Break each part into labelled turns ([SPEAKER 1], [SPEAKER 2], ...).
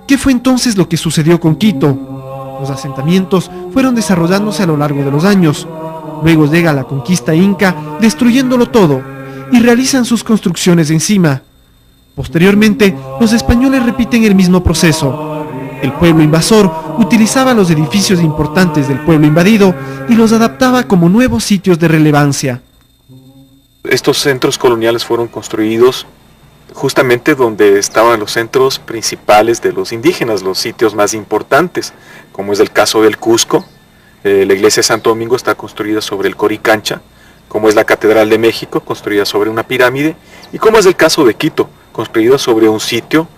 [SPEAKER 1] ¿Qué fue entonces lo que sucedió con Quito? Los asentamientos fueron desarrollándose a lo largo de los años. Luego llega la conquista inca, destruyéndolo todo, y realizan sus construcciones encima. Posteriormente, los españoles repiten el mismo proceso. El pueblo invasor utilizaba los edificios importantes del pueblo invadido y los adaptaba como nuevos sitios de relevancia.
[SPEAKER 2] Estos centros coloniales fueron construidos justamente donde estaban los centros principales de los indígenas, los sitios más importantes, como es el caso del Cusco. La iglesia de Santo Domingo está construida sobre el Coricancha, como es la Catedral de México, construida sobre una pirámide, y como es el caso de Quito, construida sobre un sitio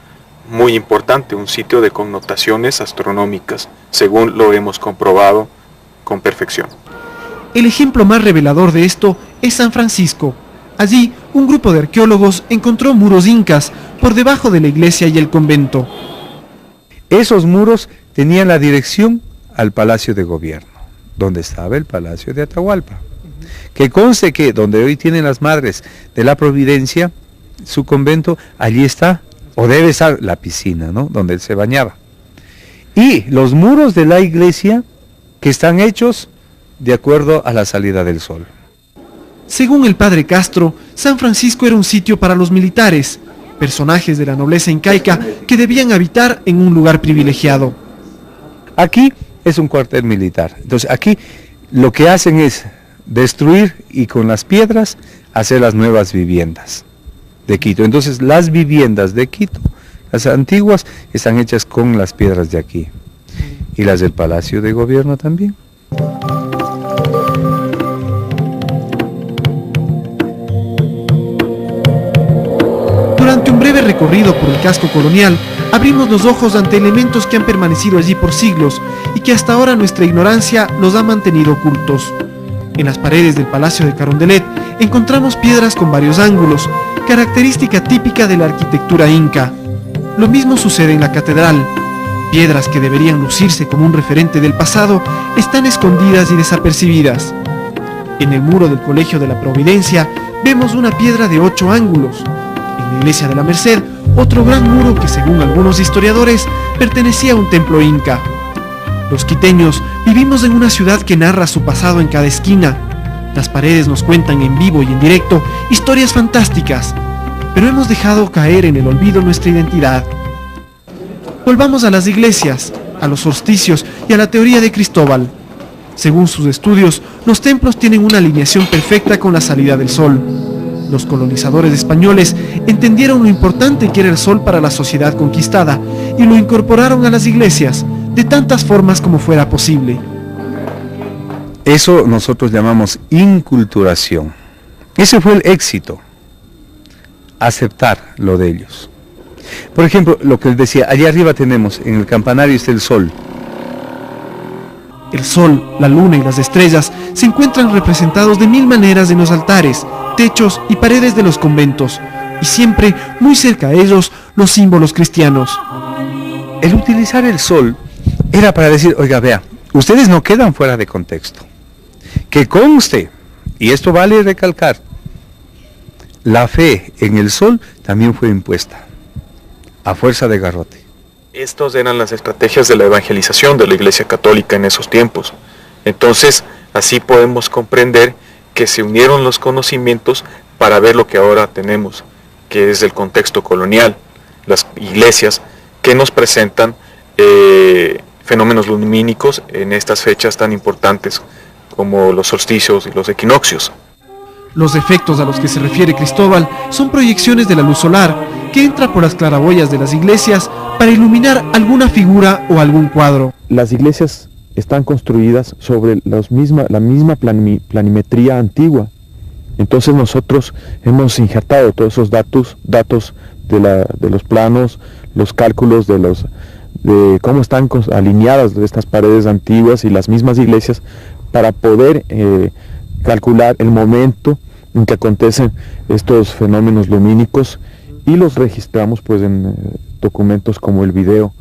[SPEAKER 2] muy importante, un sitio de connotaciones astronómicas, según lo hemos comprobado con perfección.
[SPEAKER 1] El ejemplo más revelador de esto es San Francisco. Allí, un grupo de arqueólogos encontró muros incas por debajo de la iglesia y el convento.
[SPEAKER 3] Esos muros tenían la dirección al Palacio de Gobierno, donde estaba el Palacio de Atahualpa. Que conste que donde hoy tienen las Madres de la Providencia, su convento, allí está, o debe estar la piscina, ¿no?, donde él se bañaba. Y los muros de la iglesia, que están hechos de acuerdo a la salida del sol.
[SPEAKER 1] Según el padre Castro, San Francisco era un sitio para los militares, personajes de la nobleza incaica que debían habitar en un lugar privilegiado.
[SPEAKER 3] Aquí es un cuartel militar, entonces aquí lo que hacen es destruir y con las piedras hacer las nuevas viviendas de Quito. Entonces las viviendas de Quito, las antiguas, están hechas con las piedras de aquí, y las del Palacio de Gobierno también.
[SPEAKER 1] Durante un breve recorrido por el casco colonial, abrimos los ojos ante elementos que han permanecido allí por siglos y que hasta ahora nuestra ignorancia los ha mantenido ocultos. En las paredes del Palacio de Carondelet encontramos piedras con varios ángulos, característica típica de la arquitectura inca. Lo mismo sucede en la catedral. Piedras que deberían lucirse como un referente del pasado están escondidas y desapercibidas. En el muro del Colegio de la Providencia vemos una piedra de 8 ángulos. En la iglesia de la Merced, otro gran muro que según algunos historiadores pertenecía a un templo inca. Los quiteños vivimos en una ciudad que narra su pasado en cada esquina. Las paredes nos cuentan en vivo y en directo historias fantásticas, pero hemos dejado caer en el olvido nuestra identidad. Volvamos a las iglesias, a los solsticios y a la teoría de Cristóbal. Según sus estudios, los templos tienen una alineación perfecta con la salida del sol. Los colonizadores españoles entendieron lo importante que era el sol para la sociedad conquistada y lo incorporaron a las iglesias de tantas formas como fuera posible.
[SPEAKER 3] Eso nosotros llamamos inculturación. Ese fue el éxito, aceptar lo de ellos. Por ejemplo, lo que les decía, allá arriba tenemos, en el campanario está el sol.
[SPEAKER 1] El sol, la luna y las estrellas se encuentran representados de 1000 maneras en los altares, techos y paredes de los conventos, y siempre muy cerca a ellos los símbolos cristianos.
[SPEAKER 3] El utilizar el sol era para decir, oiga, vea, ustedes no quedan fuera de contexto. Que conste, y esto vale recalcar, la fe en el sol también fue impuesta, a fuerza de garrote.
[SPEAKER 2] Estas eran las estrategias de la evangelización de la Iglesia Católica en esos tiempos. Entonces, así podemos comprender que se unieron los conocimientos para ver lo que ahora tenemos, que es el contexto colonial, las iglesias que nos presentan fenómenos lumínicos en estas fechas tan importantes como los solsticios y los equinoccios.
[SPEAKER 1] Los efectos a los que se refiere Cristóbal son proyecciones de la luz solar que entra por las claraboyas de las iglesias para iluminar alguna figura o algún cuadro.
[SPEAKER 4] Las iglesias están construidas sobre la misma planimetría antigua. Entonces nosotros hemos injertado todos esos datos de los planos, los cálculos de cómo están alineadas estas paredes antiguas y las mismas iglesias para poder calcular el momento en que acontecen estos fenómenos lumínicos y los registramos pues en documentos como el video.